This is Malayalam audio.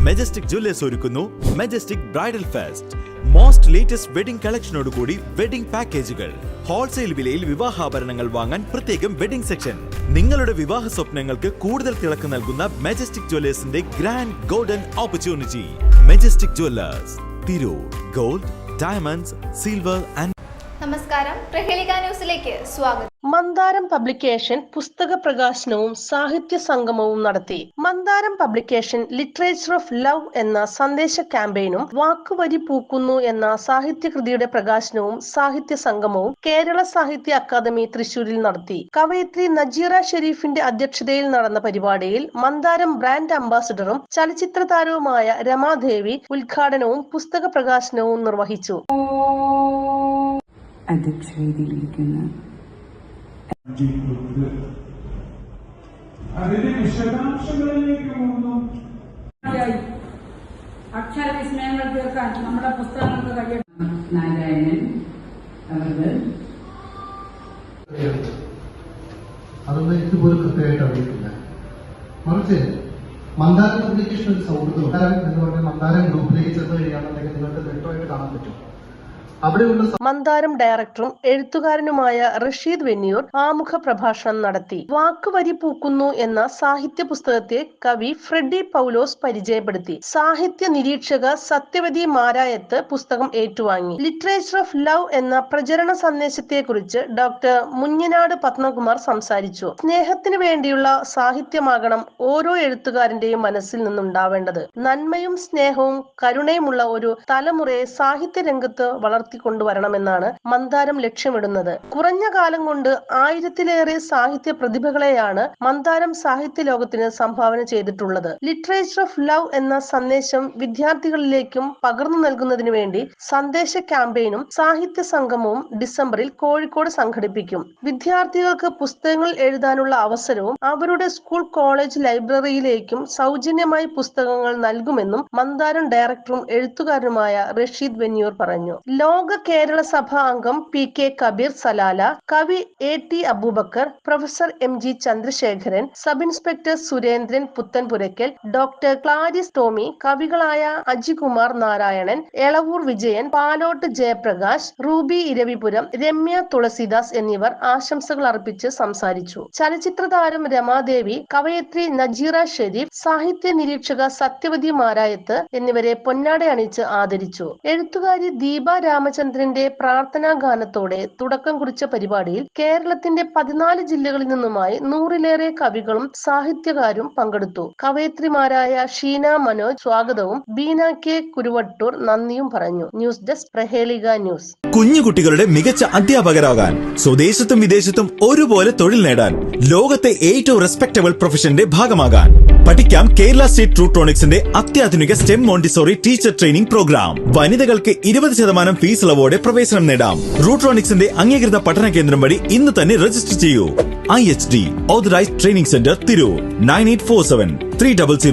മെജസ്റ്റിക് ജ്വല്ലേഴ്സ് ഒരുക്കുന്നു Majestic bridal fest. Most latest wedding കളക്ഷനോടുകൂടി വെഡിംഗ് പാക്കേജുകൾ. ഹോൾസെയിൽ വിലയിൽ വിവാഹാഭരണങ്ങൾ വാങ്ങാൻ പ്രത്യേകം വെഡിംഗ് സെക്ഷൻ. നിങ്ങളുടെ വിവാഹ സ്വപ്നങ്ങൾക്ക് കൂടുതൽ തിളക്കം നൽകുന്ന മെജസ്റ്റിക് ജ്വല്ലേഴ്സിന്റെ grand golden opportunity. Majestic Jewellers, Tirur. Gold, diamonds, silver and. നമസ്കാരം, പ്രഹേളിക ന്യൂസിലേക്ക് സ്വാഗതം. മന്ദാരം പബ്ലിക്കേഷൻ പുസ്തക പ്രകാശനവും സാഹിത്യ സംഗമവും നടത്തി. മന്ദാരം പബ്ലിക്കേഷൻ ലിറ്ററേച്ചർ ഓഫ് ലവ് എന്ന സന്ദേശ ക്യാമ്പയിനും വാക്കുവരി പൂക്കുന്നു എന്ന സാഹിത്യകൃതിയുടെ പ്രകാശനവും സാഹിത്യ സംഗമവും കേരള സാഹിത്യ അക്കാദമി തൃശൂരിൽ നടത്തി. കവയിത്രി നജീറ ഷെരീഫിന്റെ അധ്യക്ഷതയിൽ നടന്ന പരിപാടിയിൽ മന്ദാരം ബ്രാൻഡ് അംബാസിഡറും ചലച്ചിത്ര താരവുമായ രമാദേവി ഉദ്ഘാടനവും പുസ്തക പ്രകാശനവും നിർവഹിച്ചു. അധ്യക്ഷവേദിയിലിരിക്കുന്ന അതിന്റെ വിശദാംശങ്ങളിലേക്ക് പോകുന്നു. അക്ഷരവിസ്മയങ്ങൾ തീർക്കാൻ നമ്മുടെ പുസ്തകങ്ങൾക്ക് കഴിയണം. നാരായണൻ അവർ അതൊന്നും എനിക്ക് പോലും കൃത്യമായിട്ട് അറിയത്തില്ല. മറിച്ച് മന്ദാരം പബ്ലിക്കേഷൻ ഒരു സൗഹൃദം എന്ന് പറഞ്ഞാൽ മന്ദാരം ഗ്രൂപ്പിലേക്ക് ചെന്ന് കഴിയുകയാണെന്നുണ്ടെങ്കിൽ നിങ്ങൾക്ക് വ്യക്തമായിട്ട് കാണാൻ പറ്റും. മന്ദാരം ഡയറക്ടറും എഴുത്തുകാരനുമായ റഷീദ് വെന്നിയൂർ ആമുഖ പ്രഭാഷണം നടത്തി. വാക്കുവരി പൂക്കുന്നു എന്ന സാഹിത്യ പുസ്തകത്തെ കവി ഫ്രെഡി പൗലോസ് പരിചയപ്പെടുത്തി. സാഹിത്യ നിരീക്ഷക സത്യവതി മാരായത്ത് പുസ്തകം ഏറ്റുവാങ്ങി. ലിറ്ററേച്ചർ ഓഫ് ലവ് എന്ന പ്രചരണ സന്ദേശത്തെക്കുറിച്ച് ഡോക്ടർ മുഞ്ഞനാട് പത്മകുമാർ സംസാരിച്ചു. സ്നേഹത്തിന് വേണ്ടിയുള്ള സാഹിത്യമാകണം ഓരോ എഴുത്തുകാരന്റെയും മനസ്സിൽ നിന്നുണ്ടാവേണ്ടത്. നന്മയും സ്നേഹവും കരുണയുമുള്ള ഒരു തലമുറയെ സാഹിത്യ രംഗത്ത് വളർത്തിക്കൊണ്ടുവരണമെന്നാണ് മന്ദാരം ലക്ഷ്യമിടുന്നത്. കുറഞ്ഞ കാലം കൊണ്ട് 1000-ലേറെ സാഹിത്യ പ്രതിഭകളെയാണ് മന്ദാരം സാഹിത്യ ലോകത്തിന് സംഭാവന ചെയ്തിട്ടുള്ളത്. ലിറ്ററേച്ചർ ഓഫ് ലവ് എന്ന സന്ദേശം വിദ്യാർത്ഥികളിലേക്കും പകർന്നു നൽകുന്നതിനു വേണ്ടി സന്ദേശ ക്യാമ്പയിനും സാഹിത്യ സംഗമവും ഡിസംബറിൽ കോഴിക്കോട് സംഘടിപ്പിക്കും. വിദ്യാർത്ഥികൾക്ക് പുസ്തകങ്ങൾ എഴുതാനുള്ള അവസരവും അവരുടെ സ്കൂൾ കോളേജ് ലൈബ്രറിയിലേക്കും സൗജന്യമായി പുസ്തകങ്ങൾ നൽകുമെന്നും മന്ദാരം ഡയറക്ടറും എഴുത്തുകാരനുമായ റഷീദ് വെന്നിയൂർ പറഞ്ഞു. ലോക കേരള സഭ അംഗം പി.കെ. കബീർ സലാല, കവി AT. Abubakar, professor MG. Chandrasekharan, sub inspector Surendran Puthanpurakkal, doctor Claris Tomy, കവികളായ അജികുമാർ നാരായണൻ, എളവൂർ വിജയൻ, പാലോട്ട് ജയപ്രകാശ്, റൂബി ഇരവിപുരം, രമ്യ തുളസിദാസ് എന്നിവർ ആശംസകൾ അർപ്പിച്ച് സംസാരിച്ചു. ചലച്ചിത്ര താരം രമാദേവി, കവയത്രി നജീറ ഷെരീഫ്, സാഹിത്യ നിരീക്ഷക സത്യവതി മാരായത്ത് എന്നിവരെ പൊന്നാട അണിയിച്ച് ആദരിച്ചു. എഴുത്തുകാരി ദീപ രാമചന്ദ്രന്റെ പ്രാർത്ഥനാ ഗാനത്തോടെ തുടക്കം കുറിച്ച പരിപാടിയിൽ കേരളത്തിന്റെ 14 ജില്ലകളിൽ നിന്നുമായി 100-ലേറെ കവികളും സാഹിത്യകാരും പങ്കെടുത്തു. കവയത്രിമാരായ ഷീന മനോജ് സ്വാഗതവും ബീന കെ കുരുവട്ടൂർ നന്ദിയും പറഞ്ഞു. News desk, Prahelika news. കുഞ്ഞുകുട്ടികളുടെ മികച്ച അധ്യാപകരാകാൻ, സ്വദേശത്തും വിദേശത്തും ഒരുപോലെ തൊഴിൽ നേടാൻ, ലോകത്തെ ഏറ്റവും റെസ്പെക്ടബിൾ പ്രൊഫഷന്റെ ഭാഗമാകാൻ പഠിക്കാം കേരള സ്റ്റേറ്റ് റൂട്രോണിക്സിന്റെ അത്യാധുനിക stem Montessori teacher training programme. വനിതകൾക്ക് 20% ഫീസ് ഇളവോടെ പ്രവേശനം നേടാം. റൂട്രോണിക്സിന്റെ അംഗീകൃത പഠന കേന്ദ്രം വഴി ഇന്ന് തന്നെ രജിസ്റ്റർ ചെയ്യൂ. IHD authorised training centre, Tirur. 9847 300